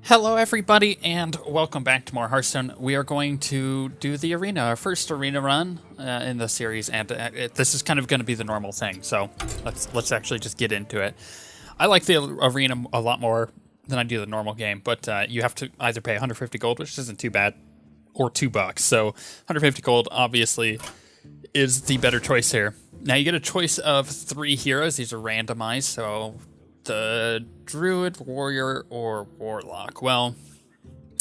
Hello everybody, and welcome back to more Hearthstone. We are going to do the arena, our first arena run in the series, and this is kind of going to be the normal thing, so let's actually just get into it. I like the arena a lot more than I do the normal game, but you have to either pay 150 gold, which isn't too bad, or $2. So 150 gold obviously is the better choice here. Now you get a choice of 3 heroes. These are randomized, so the Druid, Warrior, or Warlock. Well,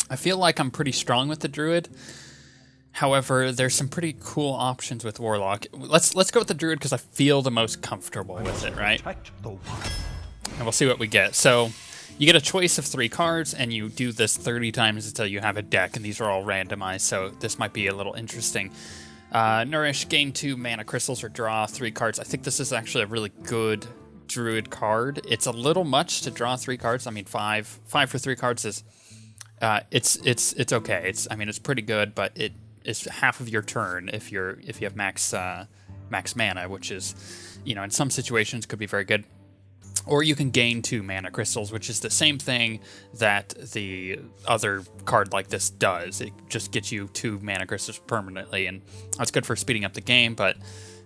I feel like I'm pretty strong with the Druid. However, there's some pretty cool options with Warlock. Let's go with the Druid because I feel the most comfortable with it, right? And we'll see what we get. So you get a choice of 3 cards, and you do this 30 times until you have a deck, and these are all randomized, so this might be a little interesting. Nourish, gain 2 mana crystals, or draw 3 cards. I think this is actually a really good Druid card. It's a little much to draw 3 cards. I mean, five for 3 cards is it's okay. It's pretty good, but it is half of your turn if you have max mana, which is, in some situations could be very good. Or you can gain 2 mana crystals, which is the same thing that the other card like this does. It just gets you 2 mana crystals permanently, and that's good for speeding up the game, but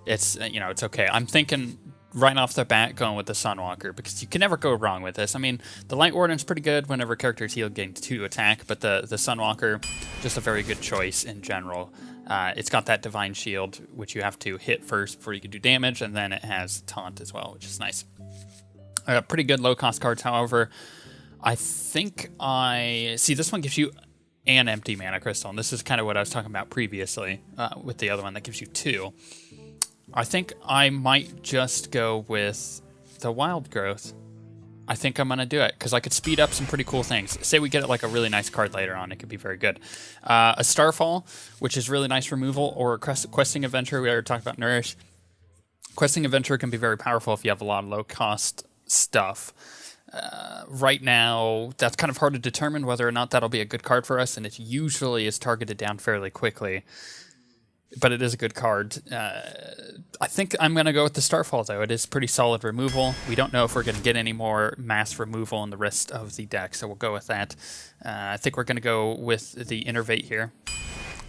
it's it's okay. I'm thinking right off the bat going with the Sunwalker, because you can never go wrong with this. I mean, the Light Warden's pretty good whenever characters heal, gain 2 attack, but the Sunwalker, just a very good choice in general. It's got that Divine Shield, which you have to hit first before you can do damage, and then it has Taunt as well, which is nice. Pretty good low-cost cards, however. I think this one gives you an empty mana crystal, and this is kind of what I was talking about previously with the other one that gives you 2. I think I might just go with the Wild Growth. I think I'm going to do it, because I could speed up some pretty cool things. Say we get like a really nice card later on, it could be very good. A Starfall, which is really nice removal, or a Questing Adventurer. We already talked about Nourish. Questing Adventurer can be very powerful if you have a lot of low-cost stuff. Right now, that's kind of hard to determine whether or not that'll be a good card for us, and it usually is targeted down fairly quickly. But it is a good card. I think I'm going to go with the Starfall, though. It is pretty solid removal. We don't know if we're going to get any more mass removal in the rest of the deck, so we'll go with that. I think we're going to go with the Innervate here,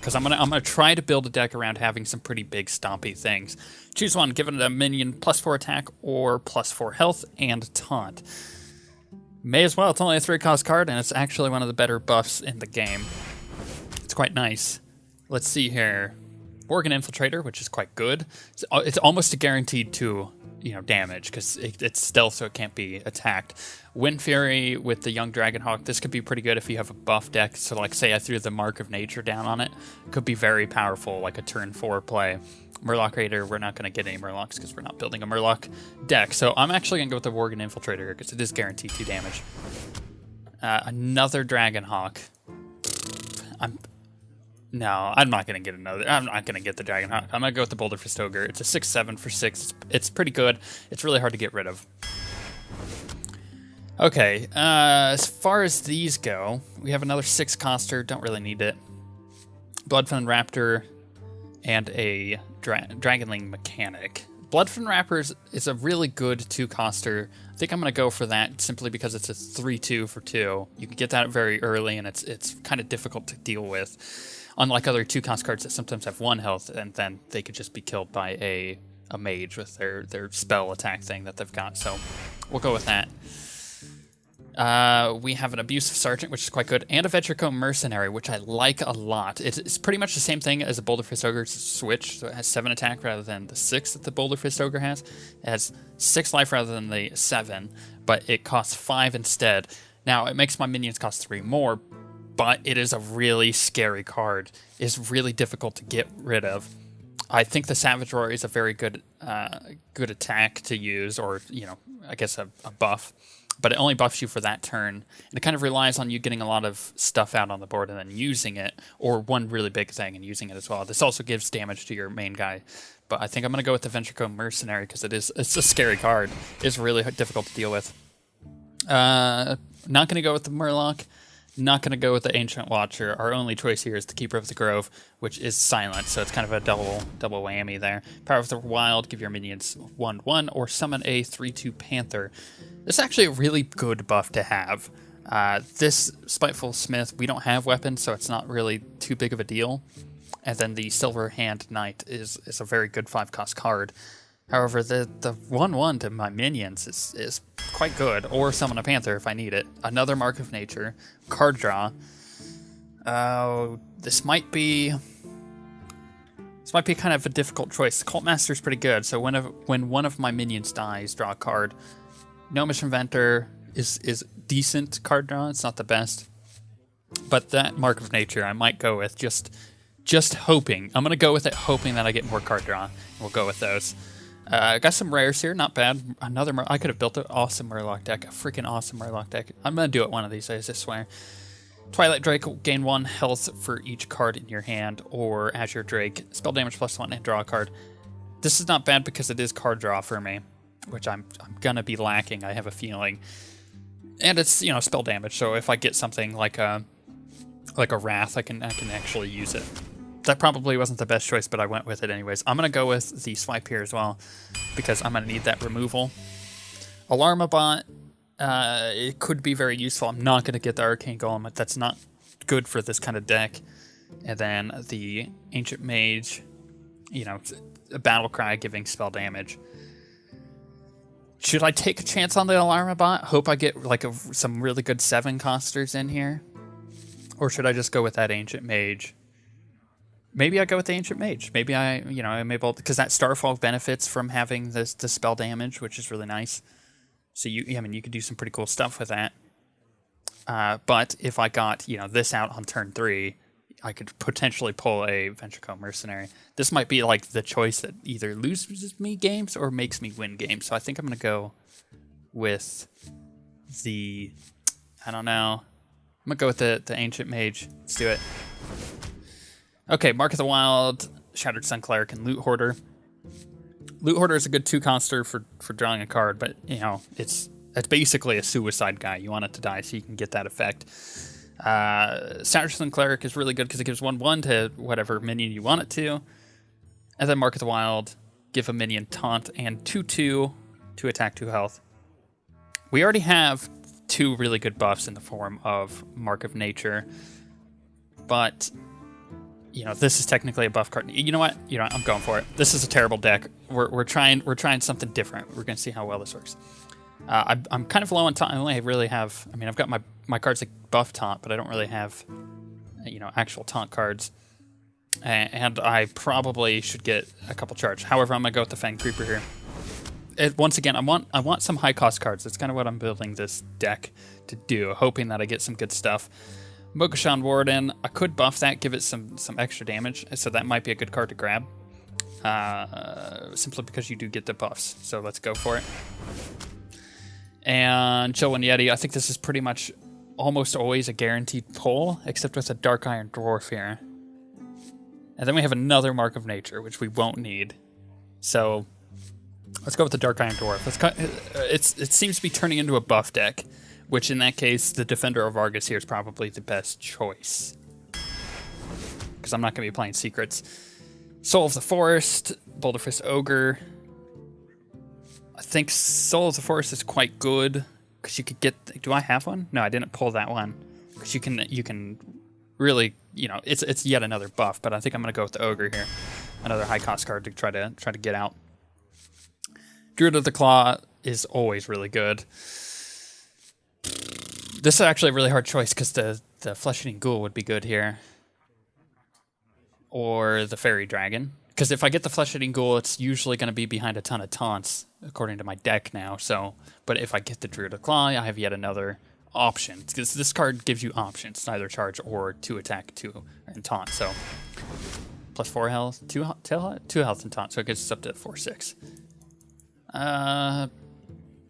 because I'm gonna try to build a deck around having some pretty big stompy things. Choose one, give it a minion +4 attack or +4 health and taunt. May as well. It's only a 3-cost card, and it's actually one of the better buffs in the game. It's quite nice. Let's see here. Worgen Infiltrator, which is quite good. It's almost a guaranteed 2 damage, because it's stealth, so it can't be attacked. Wind Fury with the Young Dragonhawk. This could be pretty good if you have a buff deck. So like, say I threw the Mark of Nature down on it. Could be very powerful, like a turn 4 play. Murloc Raider, we're not going to get any Murlocs because we're not building a Murloc deck. So I'm actually going to go with the Worgen Infiltrator here, because it is guaranteed 2 damage. Another Dragonhawk. No, I'm not going to get another. I'm not going to get the Dragonhawk. I'm going to go with the Boulder Fist Ogre. It's a 6/7 for 6. It's pretty good. It's really hard to get rid of. Okay, as far as these go, we have another 6-coster. Don't really need it. Bloodfund Raptor and a Dragonling Mechanic. Bloodfund Raptor is a really good 2-coster. I think I'm going to go for that simply because it's a 3/2 for 2. You can get that very early, and it's kind of difficult to deal with. Unlike other 2-cost cards that sometimes have 1 health, and then they could just be killed by a mage with their spell attack thing that they've got. So we'll go with that. We have an Abusive Sergeant, which is quite good, and a Vetrico Mercenary, which I like a lot. It's pretty much the same thing as a Boulder Fist Ogre switch, so it has 7 attack rather than the 6 that the Boulder Fist Ogre has. It has 6 life rather than the 7, but it costs 5 instead. Now, it makes my minions cost 3 more, but it is a really scary card. It's really difficult to get rid of. I think the Savage Roar is a very good attack to use, or, I guess a buff. But it only buffs you for that turn. And it kind of relies on you getting a lot of stuff out on the board and then using it, or one really big thing and using it as well. This also gives damage to your main guy. But I think I'm going to go with the Vetrico Mercenary, because it's a scary card. It's really difficult to deal with. Not going to go with the Murloc. Not going to go with the Ancient Watcher. Our only choice here is the Keeper of the Grove, which is silent, so it's kind of a double whammy there. Power of the Wild, give your minions 1/1, or summon a 3/2 Panther. This is actually a really good buff to have. This Spiteful Smith, we don't have weapons, so it's not really too big of a deal. And then the Silver Hand Knight is a very good 5-cost card. However, the 1/1 to my minions is quite good, or summon a Panther if I need it. Another Mark of Nature, card draw. This might be kind of a difficult choice. Cult Master's pretty good, so when one of my minions dies, draw a card. Gnomish Inventor is decent card draw. It's not the best, but that Mark of Nature I might go with just hoping. I'm gonna go with it, hoping that I get more card draw. We'll go with those. Got some rares here, not bad. I could have built an awesome Murloc deck, a freaking awesome Murloc deck. I'm gonna do it one of these days, I swear. Twilight Drake will gain 1 health for each card in your hand, or Azure Drake, spell damage +1 and draw a card. This is not bad because it is card draw for me, which I'm gonna be lacking, I have a feeling. And it's, you know, spell damage, so if I get something like a Wrath, I can actually use it. That probably wasn't the best choice, but I went with it anyways. I'm going to go with the Swipe here as well, because I'm going to need that removal. Alarmabot, it could be very useful. I'm not going to get the Arcane Golem. That's not good for this kind of deck. And then the Ancient Mage, you know, a Battle Cry giving spell damage. Should I take a chance on the Alarmabot? Hope I get like some really good 7-costers in here? Or should I just go with that Ancient Mage? Maybe I go with the Ancient Mage. Maybe I'm able, because that Starfall benefits from having the spell damage, which is really nice. So you could do some pretty cool stuff with that. But if I got, this out on turn 3, I could potentially pull a Ventricle Mercenary. This might be like the choice that either loses me games or makes me win games. So I think I'm going to go with I don't know. I'm going to go with the Ancient Mage. Let's do it. Okay, Mark of the Wild, Shattered Sun Cleric, and Loot Hoarder. Loot Hoarder is a good 2-coster for drawing a card, but, it's basically a suicide guy. You want it to die so you can get that effect. Shattered Sun Cleric is really good because it gives 1/1 to whatever minion you want it to. And then Mark of the Wild, give a minion Taunt, and 2/2 to attack 2 health. We already have 2 really good buffs in the form of Mark of Nature, but this is technically a buff card. You know what? I'm going for it. This is a terrible deck. We're trying something different. We're gonna see how well this works. I'm kind of low on taunt. I only really have. I've got my cards like buff taunt, but I don't really have actual taunt cards. And I probably should get a couple charge. However, I'm gonna go with the Fang Creeper here. Once again, I want some high cost cards. That's kind of what I'm building this deck to do, hoping that I get some good stuff. Mokushan Warden, I could buff that, give it some extra damage, so that might be a good card to grab. Simply because you do get the buffs, so let's go for it. And Chillwind Yeti, I think this is pretty much almost always a guaranteed pull, except with a Dark Iron Dwarf here. And then we have another Mark of Nature, which we won't need. So let's go with the Dark Iron Dwarf. It seems to be turning into a buff deck, which in that case, the Defender of Argus here is probably the best choice. Because I'm not going to be playing Secrets. Soul of the Forest, Boulderfist Ogre. I think Soul of the Forest is quite good, because you could get... Do I have one? No, I didn't pull that one. Because you can really, it's yet another buff, but I think I'm going to go with the Ogre here. Another high-cost card to try to get out. Druid of the Claw is always really good. This is actually a really hard choice because the Flesh-Eating Ghoul would be good here. Or the Fairy Dragon. Because if I get the Flesh-Eating Ghoul, it's usually going to be behind a ton of taunts, according to my deck now. But if I get the Druid of Claw, I have yet another option. Because this card gives you options, either charge or 2 attack, 2 and taunt. So plus 4 health, 2 health and taunt, so it gets us up to 4/6.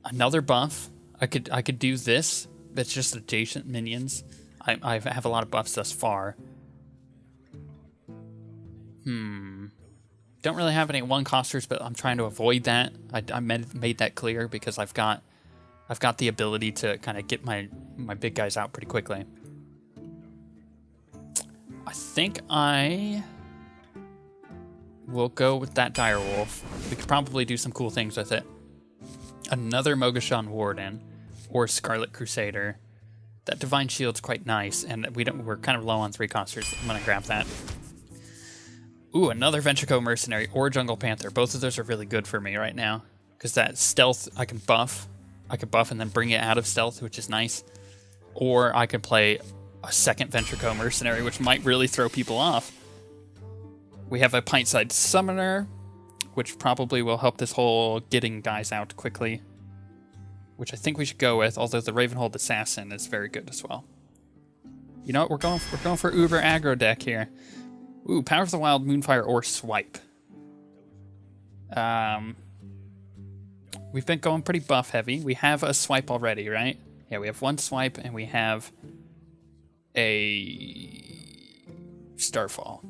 Another buff. I could do this. It's just adjacent minions. I have a lot of buffs thus far. Don't really have any 1-costers, but I'm trying to avoid that. I made that clear because I've got the ability to kind of get my big guys out pretty quickly. I think I will go with that direwolf. We could probably do some cool things with it. Another Mogashan Warden or Scarlet Crusader. That Divine Shield's quite nice, and we're kind of low on 3 costers. I'm gonna grab that. Ooh, another Ventrico Mercenary or Jungle Panther. Both of those are really good for me right now. Because that stealth I can buff. I could buff and then bring it out of stealth, which is nice. Or I could play a second Ventrico Mercenary, which might really throw people off. We have a Pint-Sized Summoner, which probably will help this whole getting guys out quickly. Which I think we should go with, although the Ravenhold Assassin is very good as well. You know what? We're going for uber aggro deck here. Ooh, Power of the Wild, Moonfire, or Swipe. We've been going pretty buff heavy. We have a Swipe already, right? Yeah, we have 1 Swipe, and we have a Starfall.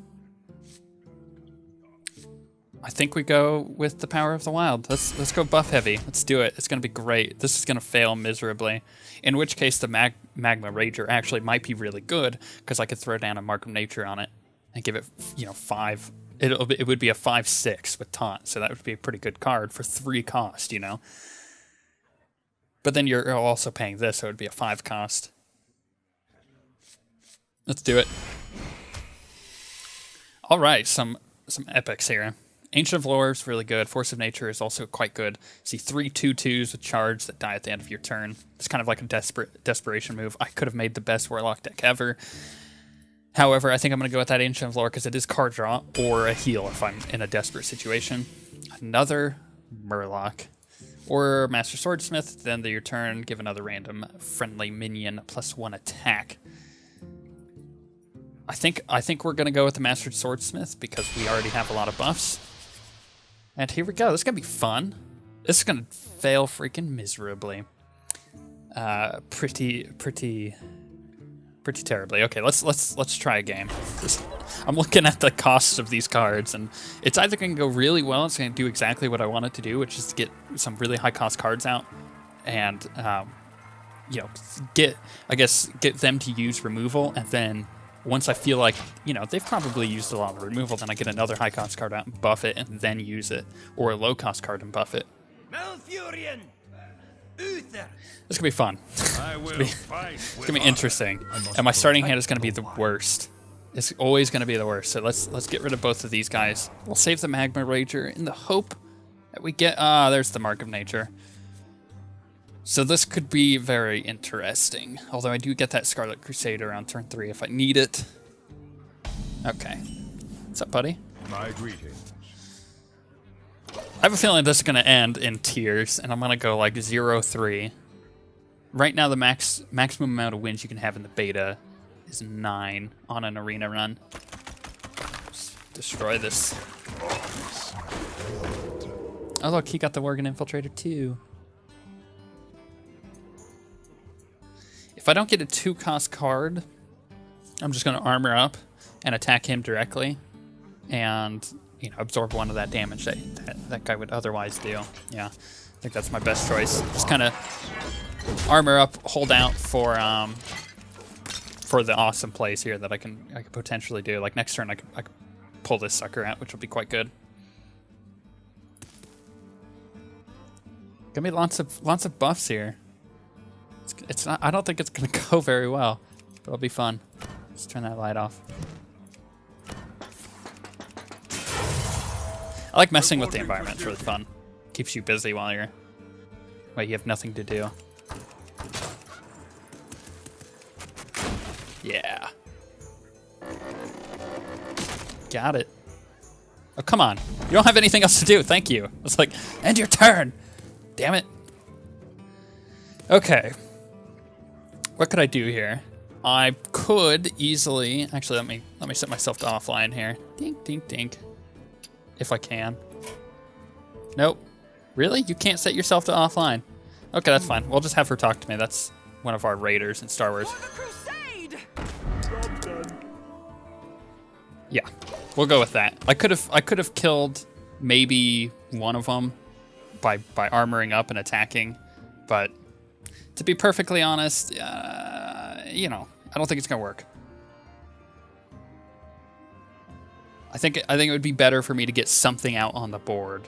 I think we go with the Power of the Wild. Let's go buff heavy. Let's do it. It's gonna be great. This is gonna fail miserably. In which case, the Magma Rager actually might be really good because I could throw down a Mark of Nature on it and give it, 5. It would be a 5/6 with taunt, so that would be a pretty good card for 3 cost, But then you're also paying this, so it would be a 5 cost. Let's do it. All right, some epics here. Ancient of Lore is really good. Force of Nature is also quite good. See 3 2/2s with charge that die at the end of your turn. It's kind of like a desperation move. I could have made the best Warlock deck ever. However, I think I'm going to go with that Ancient of Lore because it is card draw or a heal if I'm in a desperate situation. Another Murloc. Or Master Swordsmith, then your turn, give another random friendly minion +1 attack. I think we're going to go with the Master Swordsmith because we already have a lot of buffs. And here we go. This is going to be fun. This is going to fail freaking miserably. Pretty terribly. Okay, let's try a game. I'm looking at the costs of these cards, and it's either going to go really well, it's going to do exactly what I want it to do, which is to get some really high cost cards out, and get them to use removal, and then once I feel like they've probably used a lot of removal, then I get another high cost card out and buff it, and then use it, or a low cost card and buff it. Malfurion. Uther. It's gonna be fun. It's gonna be interesting. And my starting hand is gonna be the worst. It's always gonna be the worst. So let's get rid of both of these guys. We'll save the Magma Rager in the hope that we get there's the Mark of Nature. So this could be very interesting. Although I do get that Scarlet Crusader on turn 3 if I need it. Okay. What's up, buddy? My greetings. I have a feeling this is going to end in tears, and I'm going to go like 0-3. Right now, the maximum amount of wins you can have in the beta is 9 on an arena run. Just destroy this. Oh, look, he got the Worgen Infiltrator too. If I don't get a 2-cost card, I'm just going to armor up and attack him directly, and absorb 1 of that damage that guy would otherwise do. Yeah, I think that's my best choice. Just kind of armor up, hold out for the awesome plays here that I can potentially do. Like next turn, I could pull this sucker out, which will be quite good. Gonna be lots of buffs here. It's not. I don't think it's gonna go very well, but it'll be fun. Let's turn that light off. I like messing with the environment. It's really fun. Keeps you busy while you have nothing to do. Yeah. Got it. Oh, come on. You don't have anything else to do. Thank you. It's like, end your turn. Damn it. Okay. What could I do here? I could easily... Actually, let me set myself to offline here. Dink, dink, dink. If I can. Nope. Really? You can't set yourself to offline. Okay, that's fine. We'll just have her talk to me. That's one of our raiders in Star Wars. Yeah, we'll go with that. I could have killed maybe one of them by armoring up and attacking, but to be perfectly honest, I don't think it's gonna work. I think it would be better for me to get something out on the board.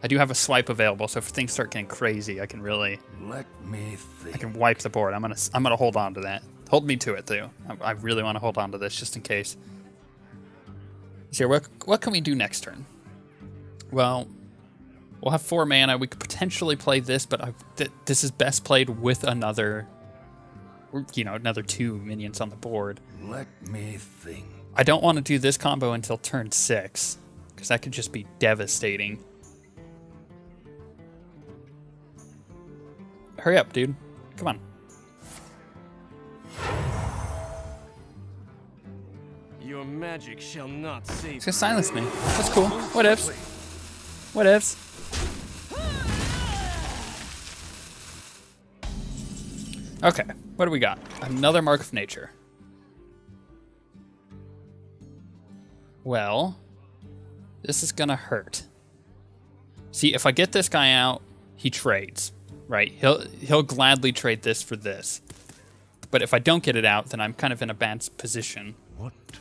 I do have a swipe available, so if things start getting crazy, I can really I can wipe the board. I'm gonna hold on to that. Hold me to it, too. I really want to hold on to this just in case. So what can we do next turn? Well, we'll have 4 mana. We could potentially play this, but this is best played with another 2 minions on the board. Let me think. I don't want to do this combo until turn 6, because that could just be devastating. Hurry up, dude. Come on. Your magic shall not save. It's gonna silence me. That's cool. What ifs? What ifs? Okay, what do we got? Another Mark of Nature. Well, this is gonna hurt. See, if I get this guy out, he trades, right? He'll gladly trade this for this. But if I don't get it out, then I'm kind of in a bad position. What to do?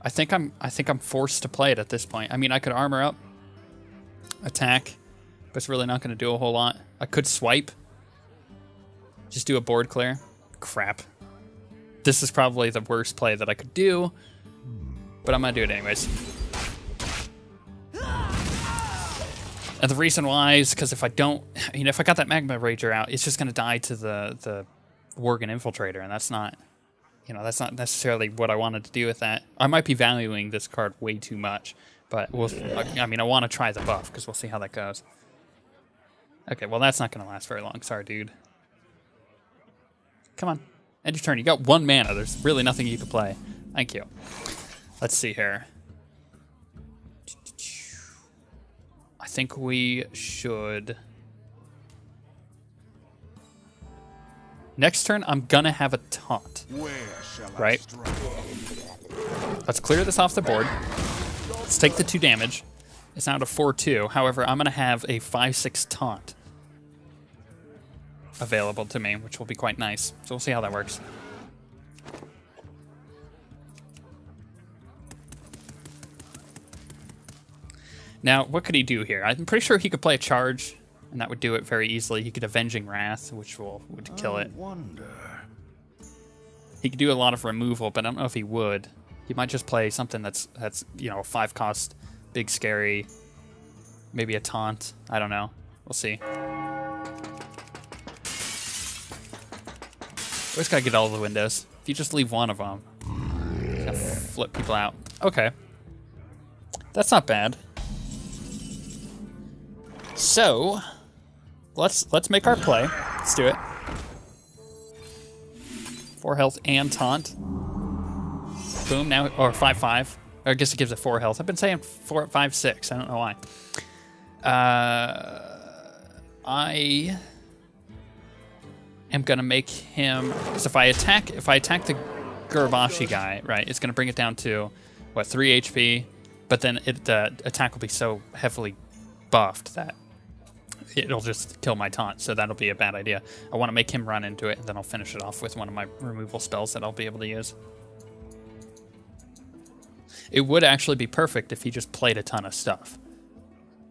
I think I'm forced to play it at this point. I mean, I could armor up, attack, but it's really not going to do a whole lot. I could swipe, just do a board clear. Crap. This is probably the worst play that I could do, but I'm going to do it anyways. And the reason why is because if I don't, if I got that Magma Rager out, it's just going to die to the Worgen Infiltrator, and that's not, that's not necessarily what I wanted to do with that. I might be valuing this card way too much, but I want to try the buff, because we'll see how that goes. Okay, well, that's not going to last very long. Sorry, dude. Come on. End your turn. You got 1 mana. There's really nothing you can play. Thank you. Let's see here. I think we should... Next turn, I'm gonna have a taunt. Right? Let's clear this off the board. Let's take the 2 damage. It's now to 4-2. However, I'm gonna have a 5-6 taunt available to me, which will be quite nice. So we'll see how that works. Now, what could he do here? I'm pretty sure he could play a charge, and that would do it very easily. He could Avenging Wrath, which would kill it. He could do a lot of removal, but I don't know if he would. He might just play something that's a 5-cost, big, scary, maybe a taunt. I don't know. We'll see. We just gotta get all the windows. If you just leave one of them, flip people out. Okay. That's not bad. So, let's make our play. Let's do it. 4 health and taunt. Boom, now, or 5-5. I guess it gives it 4 health. I've been saying 5-6. I don't know why. I am gonna make him, because if I attack the Gurabashi guy, right, it's gonna bring it down to what, 3 HP, but then the attack will be so heavily buffed that it'll just kill my taunt, so that'll be a bad idea. I want to make him run into it, and then I'll finish it off with one of my removal spells that I'll be able to use. It would actually be perfect if he just played a ton of stuff.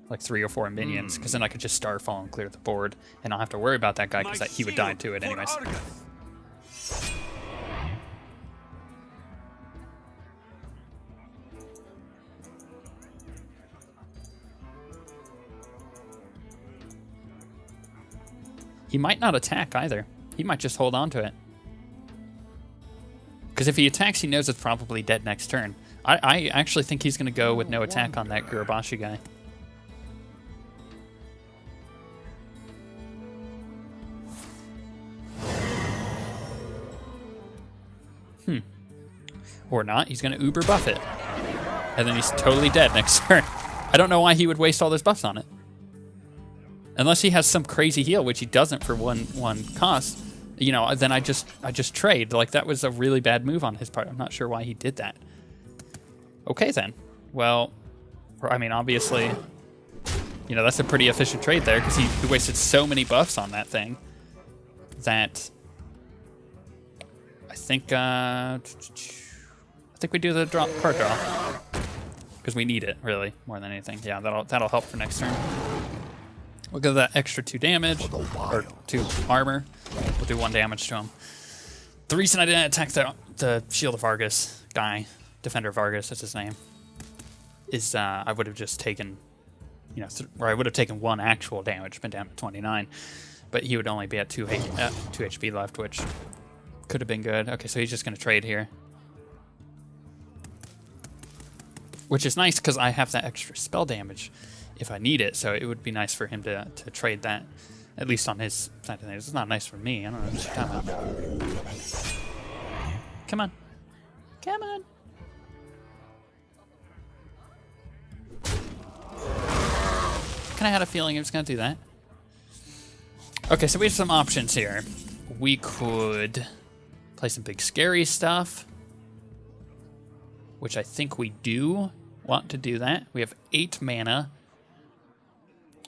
Like 3 or 4 minions, because then I could just Starfall and clear the board, and I'll have to worry about that guy, because he would die to it anyways. He might not attack either. He might just hold on to it. Because if he attacks, he knows it's probably dead next turn. I actually think he's going to go with no attack on that Gurabashi guy. Or not. He's going to Uber buff it. And then he's totally dead next turn. I don't know why he would waste all those buffs on it. Unless he has some crazy heal, which he doesn't for one cost, then I just trade. Like, that was a really bad move on his part. I'm not sure why he did that. Okay, then. Well, I mean, obviously, that's a pretty efficient trade there, because he wasted so many buffs on that thing that I I think we do the card draw because we need it really more than anything. Yeah, that'll help for next turn. We'll give that extra 2 damage or 2 armor. We'll do 1 damage to him. The reason I didn't attack the Shield of Argus guy, Defender of Argus, that's his name, is I would have just taken, or I would have taken 1 actual damage, been down to 29, but he would only be at 2 HP left, which could have been good. Okay, so he's just going to trade here. Which is nice because I have that extra spell damage if I need it, so it would be nice for him to trade that, at least on his side of things. It's not nice for me. I don't know what you're talking about. Come on. Come on. Kind of had a feeling it was going to do that. Okay, so we have some options here. We could play some big scary stuff, which I think we do want to do that. We have 8 mana.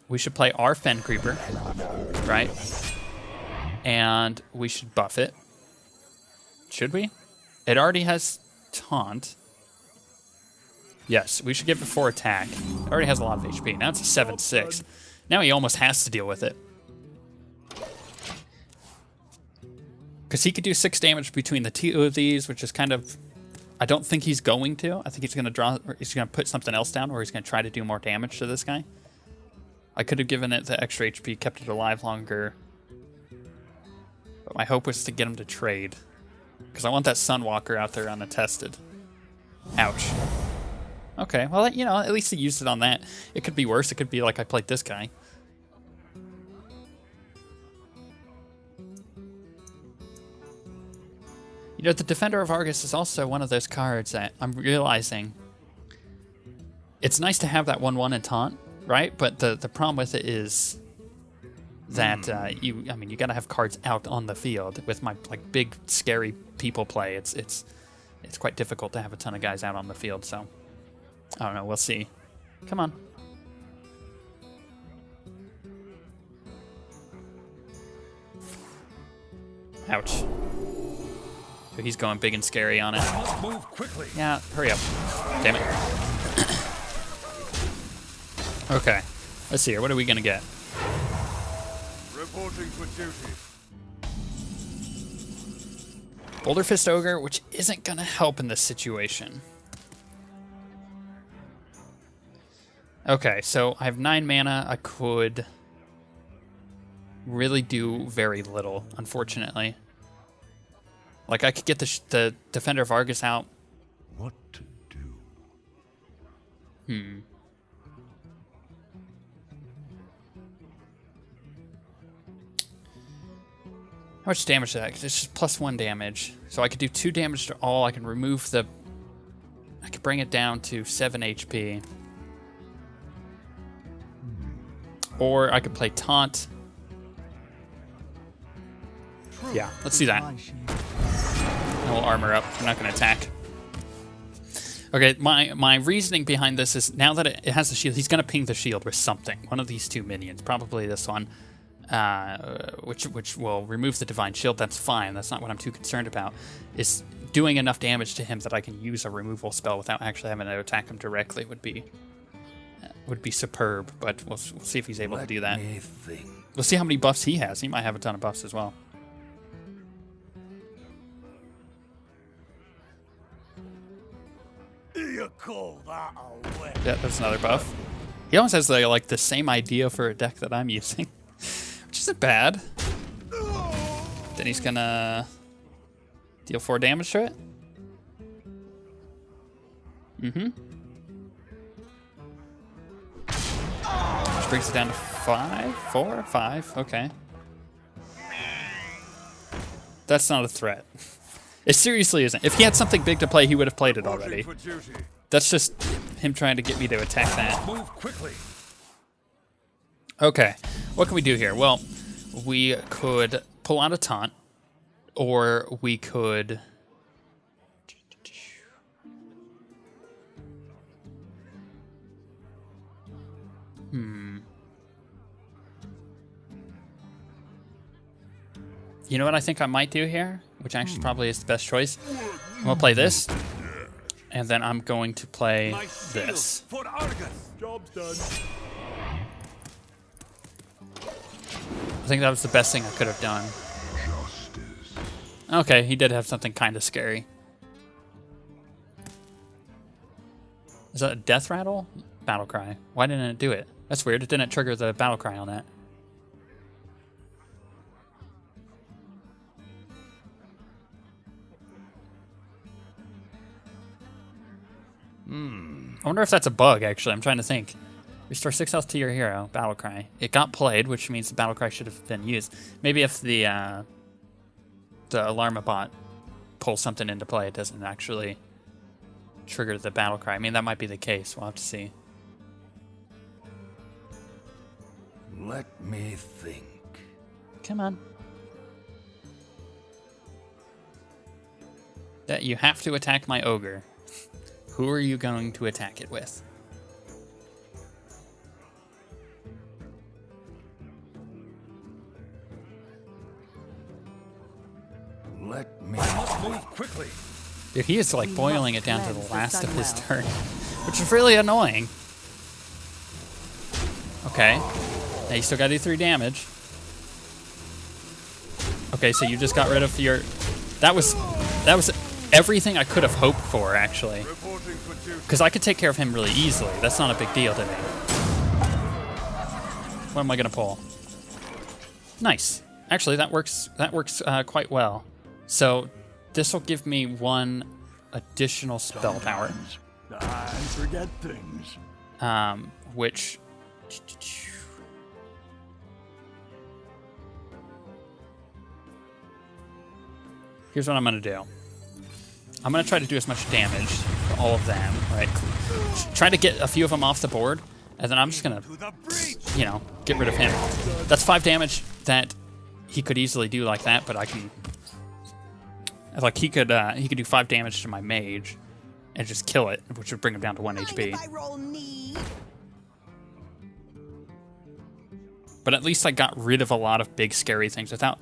We should play our Fen Creeper, right? And we should buff it. Should we? It already has Taunt. Yes, we should give it 4 attack. It already has a lot of HP. Now it's a 7/6. Now he almost has to deal with it. Because he could do 6 damage between the 2 of these, which is kind of... I don't think he's going to. I think he's going to draw... Or he's going to put something else down, or he's going to try to do more damage to this guy. I could have given it the extra HP, kept it alive longer. But my hope was to get him to trade. Because I want that Sunwalker out there unattested. Ouch. Okay, well, at least he used it on that. It could be worse. It could be like I played this guy. The Defender of Argus is also one of those cards that I'm realizing it's nice to have that 1/1 and taunt, right? But the problem with it is that you got to have cards out on the field. With my big scary people play, it's quite difficult to have a ton of guys out on the field. So I don't know. We'll see. Come on. Ouch. So he's going big and scary on it. Move quickly. Yeah, hurry up. Damn it. Okay. Let's see here. What are we going to get? Reporting for duty. Boulder Fist Ogre, which isn't going to help in this situation. Okay, so I have 9 mana. I could really do very little, unfortunately. Like, I could get the Defender of Argus out. What to do? How much damage is that? It's just +1 damage. So I could do 2 damage to all. I can remove the... I could bring it down to 7 HP. Or I could play Taunt. Yeah, let's do that. And we'll armor up. I'm not going to attack. Okay, my reasoning behind this is now that it has the shield, he's going to ping the shield with something. One of these 2 minions, probably this one, which will remove the Divine Shield. That's fine. That's not what I'm too concerned about. Is doing enough damage to him that I can use a removal spell without actually having to attack him directly would be superb. But we'll see if he's able to do that. We'll see how many buffs he has. He might have a ton of buffs as well. You call that a weapon? Yeah, that's another buff. He almost has the same idea for a deck that I'm using, which isn't bad. Then he's gonna deal 4 damage to it. Which brings it down to 5, 4, 5. Okay. That's not a threat. It seriously isn't. If he had something big to play, he would have played it already. That's just him trying to get me to attack that. Move quickly. Okay, what can we do here? Well, we could pull out a taunt, or we could... You know what I think I might do here? which actually probably is the best choice. I'm gonna play this, and then I'm going to play this. For Argus. Job's done. I think that was the best thing I could have done. Okay, he did have something kind of scary. Is that a death rattle? Battle cry. Why didn't it do it? That's weird. It didn't trigger the battle cry on that. I wonder if that's a bug, actually. I'm trying to think. Restore 6 health to your hero. Battle cry. It got played, which means the battle cry should have been used. Maybe if the alarm bot pulls something into play, it doesn't actually trigger the battle cry. I mean, that might be the case. We'll have to see. Let me think. Come on. That you have to attack my ogre. Who are you going to attack it with? Let me. I must move quickly. Dude, he is like boiling it down to the last of his turn, which is really annoying. Okay. Now you still gotta do 3 damage. Okay, so you just got rid of your... That was everything I could have hoped for, actually. Reporting for duty. Because I could take care of him really easily. That's not a big deal to me. What am I gonna pull? Nice. Actually, that works quite well. So this will give me 1 additional spell power. I forget things. Which... Here's what I'm gonna do. I'm gonna try to do as much damage to all of them, right? Try to get a few of them off the board, and then I'm just gonna, you know, get rid of him. That's 5 damage that he could easily do like that, but I can, like he could do 5 damage to my mage, and just kill it, which would bring him down to 1 HP. But at least I got rid of a lot of big scary things without.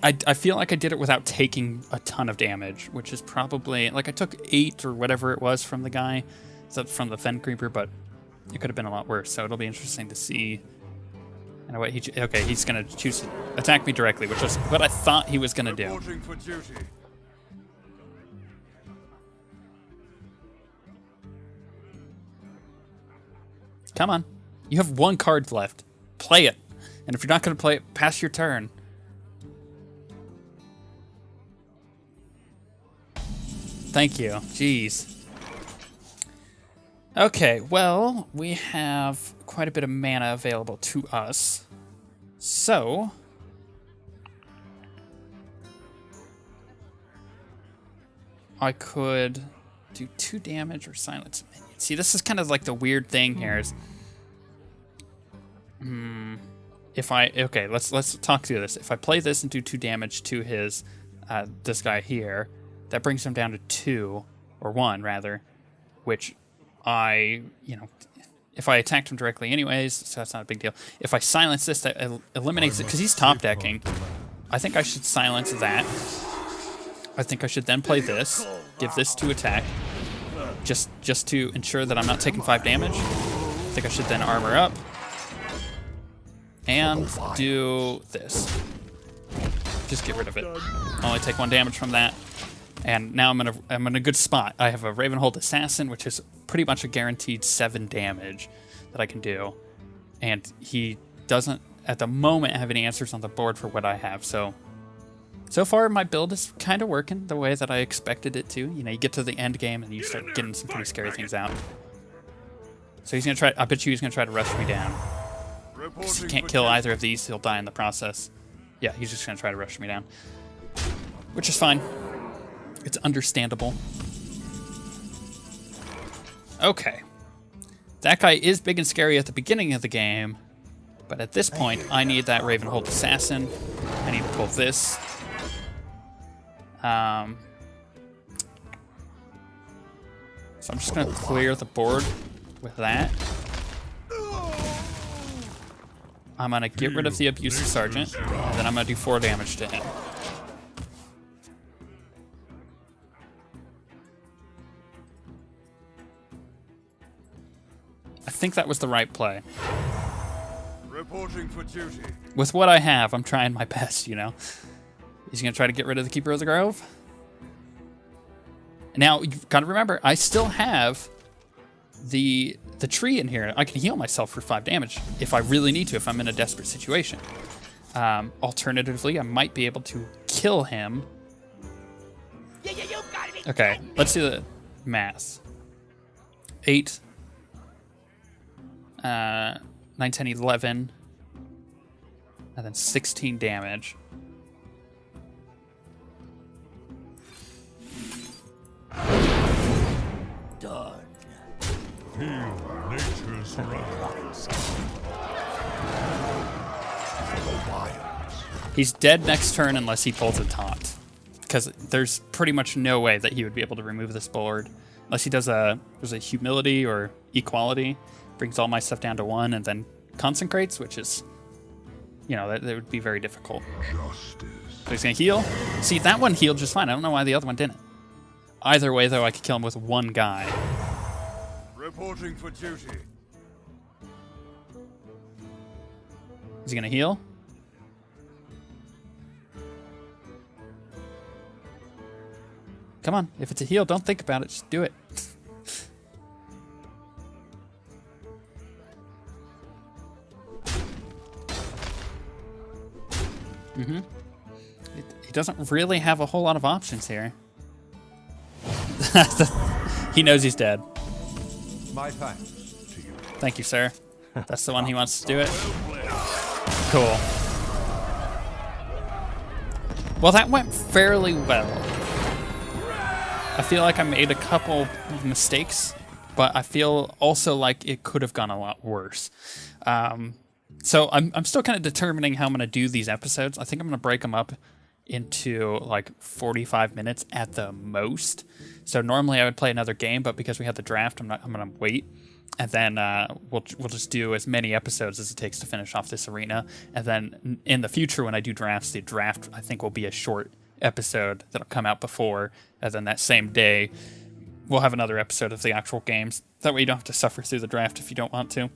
I feel like I did it without taking a ton of damage, which is probably, like I took 8 or whatever it was from the guy, so from the Fen Creeper, but it could have been a lot worse, so it'll be interesting to see. And what okay, he's gonna choose to attack me directly, which was what I thought he was gonna do. Reporting for duty. Come on. You have 1 card left. Play it. And if you're not gonna play it, pass your turn. Thank you. Jeez. Okay, well, we have quite a bit of mana available to us. So... I could do 2 damage or silence a minion. See, this is kind of like the weird thing here is... If I... Okay, let's talk through this. If I play this and do 2 damage to his... this guy here... That brings him down to 2, or 1 rather, which I, you know, if I attacked him directly anyways, so that's not a big deal. If I silence this, that eliminates it, because he's top decking. I think I should silence that. I think I should then play this, give this 2 attack, just to ensure that I'm not taking 5 damage. I think I should then armor up, and do this. Just get rid of it. I'll only take 1 damage from that. And now I'm in a good spot. I have a Ravenhold Assassin, which is pretty much a guaranteed 7 damage that I can do. And he doesn't, at the moment, have any answers on the board for what I have. So far, my build is kind of working the way that I expected it to. You know, you get to the end game and you start getting some pretty scary things out. So he's going to try, I bet you he's going to try to rush me down. Because he can't kill either of these, he'll die in the process. Yeah, he's just going to try to rush me down. Which is fine. It's understandable. Okay. That guy is big and scary at the beginning of the game, but at this point, I need that Ravenhold Assassin. I need to pull this. So I'm just going to clear the board with that. I'm going to get rid of the Abusive Sergeant, and then I'm going to do 4 damage to him. think that was the right play. Reporting for duty. With what I have, I'm trying my best, you know. He's going to try to get rid of the Keeper of the Grove. Now, you've got to remember, I still have the tree in here. I can heal myself for 5 damage if I really need to, if I'm in a desperate situation. Alternatively, I might be able to kill him. Okay, let's do the math. 8, 9, 10, 11, and then 16 damage. Done. Feel nature's wrath. He's dead next turn unless he pulls a taunt. Because there's pretty much no way that he would be able to remove this board. Unless he does there's a humility or equality. Brings all my stuff down to 1 and then consecrates, which is, you know, that would be very difficult. Justice. So he's going to heal. See, that one healed just fine. I don't know why the other one didn't. Either way, though, I could kill him with 1 guy. Reporting for duty. Is he going to heal? Come on, if it's a heal, don't think about it, just do it. He doesn't really have a whole lot of options here. He knows he's dead. My thanks to you. Thank you, sir. That's the one he wants to do it. Cool. Well, that went fairly well. I feel like I made a couple of mistakes, but I feel also like it could have gone a lot worse. So I'm still kind of determining how I'm going to do these episodes. I think I'm going to break them up into like 45 minutes at the most. So normally I would play another game, but because we had the draft, I'm going to wait. And then we'll just do as many episodes as it takes to finish off this arena. And then in the future, when I do drafts, the draft I think will be a short episode that'll come out before, and then that same day we'll have another episode of the actual games. That way you don't have to suffer through the draft if you don't want to.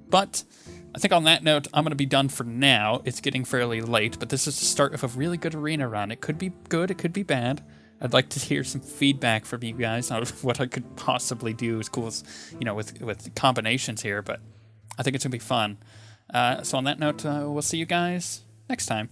But I think on that note, I'm going to be done for now. It's getting fairly late, but this is the start of a really good arena run. It could be good, it could be bad. I'd like to hear some feedback from you guys on what I could possibly do as cool as, you know, with combinations here, but I think it's going to be fun. So on that note, we'll see you guys next time.